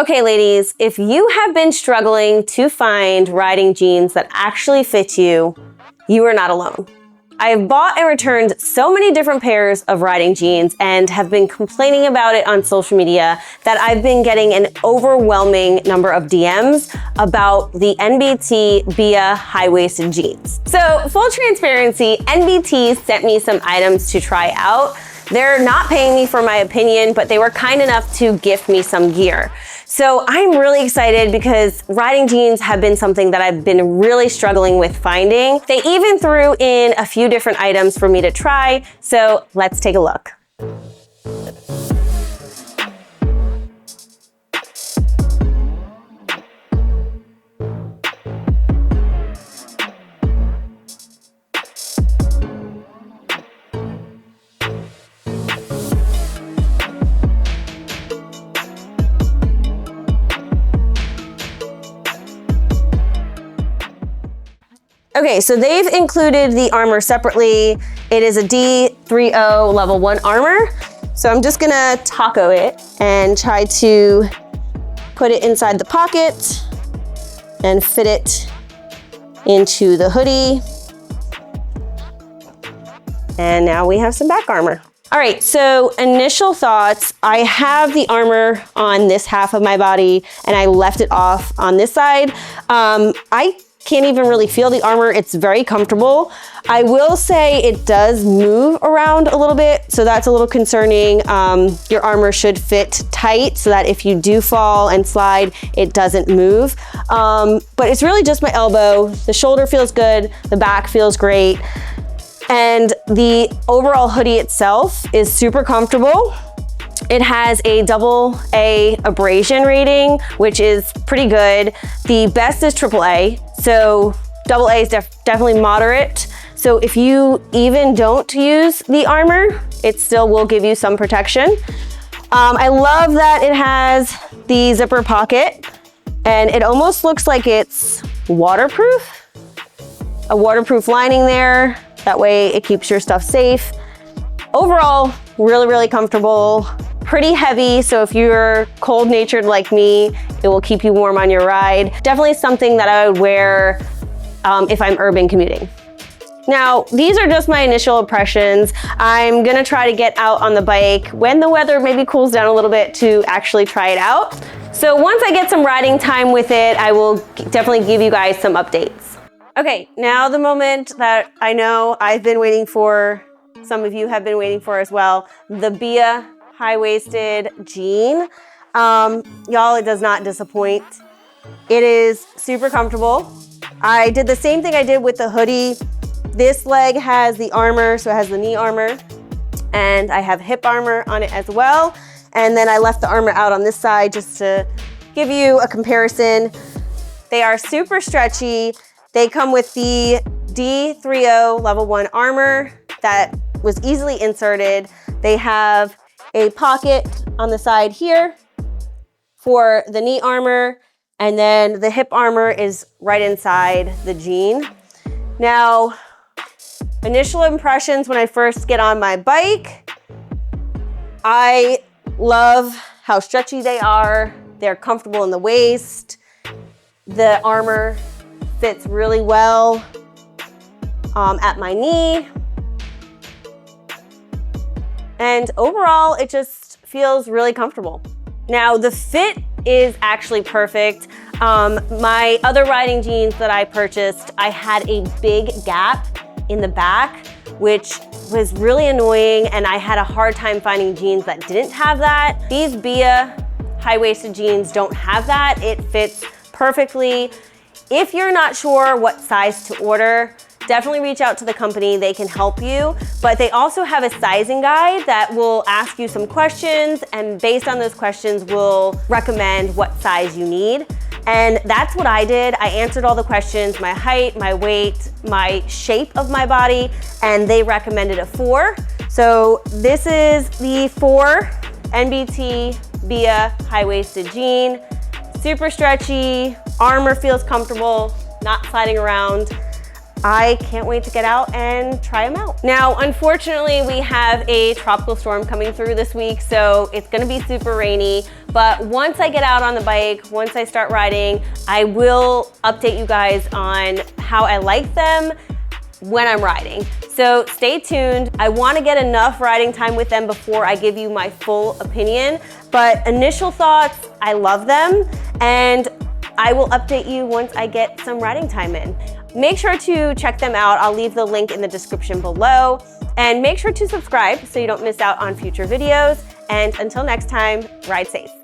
Okay, ladies, if you have been struggling to find riding jeans that actually fit you, you are not alone. I have bought and returned so many different pairs of riding jeans and have been complaining about it on social media that I've been getting an overwhelming number of DMs about the NBT BIA high-waisted jeans. So full transparency, NBT sent me some items to try out. They're not paying me for my opinion, but they were kind enough to gift me some gear. So I'm really excited because riding jeans have been something that I've been really struggling with finding. They even threw in a few different items for me to try, so let's take a look. Okay, so they've included the armor separately. It is a D30 level 1 armor. So I'm just gonna taco it and try to put it inside the pocket and fit it into the hoodie. And now we have some back armor. All right, so initial thoughts. I have the armor on this half of my body and I left it off on this side. I can't even really feel the armor. It's very comfortable. I will say it does move around a little bit, so that's a little concerning. Your armor should fit tight so that if you do fall and slide, it doesn't move. But it's really just my elbow. The shoulder feels good, the back feels great, and the overall hoodie itself is super comfortable. It has a AA abrasion rating, which is pretty good. The best is AAA, so AA is definitely moderate. So if you even don't use the armor, it still will give you some protection. I love that it has the zipper pocket, and it almost looks like it's waterproof. A waterproof lining there. That way it keeps your stuff safe. Overall, really, really comfortable. Pretty heavy, so if you're cold-natured like me, it will keep you warm on your ride. Definitely something that I would wear if I'm urban commuting. Now, these are just my initial impressions. I'm gonna try to get out on the bike when the weather maybe cools down a little bit to actually try it out. So once I get some riding time with it, I will definitely give you guys some updates. Okay, now the moment that I know I've been waiting for, some of you have been waiting for as well, the BIA high-waisted jean. Y'all, it does not disappoint. It is super comfortable. I did the same thing I did with the hoodie. This leg has the armor, so it has the knee armor, and I have hip armor on it as well. And then I left the armor out on this side just to give you a comparison. They are super stretchy. They come with the D30 level 1 armor that was easily inserted. They have a pocket on the side here for the knee armor, and then the hip armor is right inside the jean. Now, initial impressions when I first get on my bike, I love how stretchy they are. They're comfortable in the waist. The armor fits really well at my knee. And overall, it just feels really comfortable. Now, the fit is actually perfect. My other riding jeans that I purchased, I had a big gap in the back, which was really annoying, and I had a hard time finding jeans that didn't have that. These BIA high-waisted jeans don't have that. It fits perfectly. If you're not sure what size to order, definitely reach out to the company. They can help you, but they also have a sizing guide that will ask you some questions, and based on those questions will recommend what size you need. And that's what I did. I answered all the questions, my height, my weight, my shape of my body, and they recommended a 4. So this is the 4 NBT BIA high-waisted jean. Super stretchy, armor feels comfortable, not sliding around. I can't wait to get out and try them out. Now, unfortunately, we have a tropical storm coming through this week, so it's gonna be super rainy. But once I get out on the bike, once I start riding, I will update you guys on how I like them when I'm riding. So stay tuned. I want to get enough riding time with them before I give you my full opinion. But initial thoughts, I love them, and I will update you once I get some riding time in. Make sure to check them out. I'll leave the link in the description below. And make sure to subscribe so you don't miss out on future videos. And until next time, ride safe.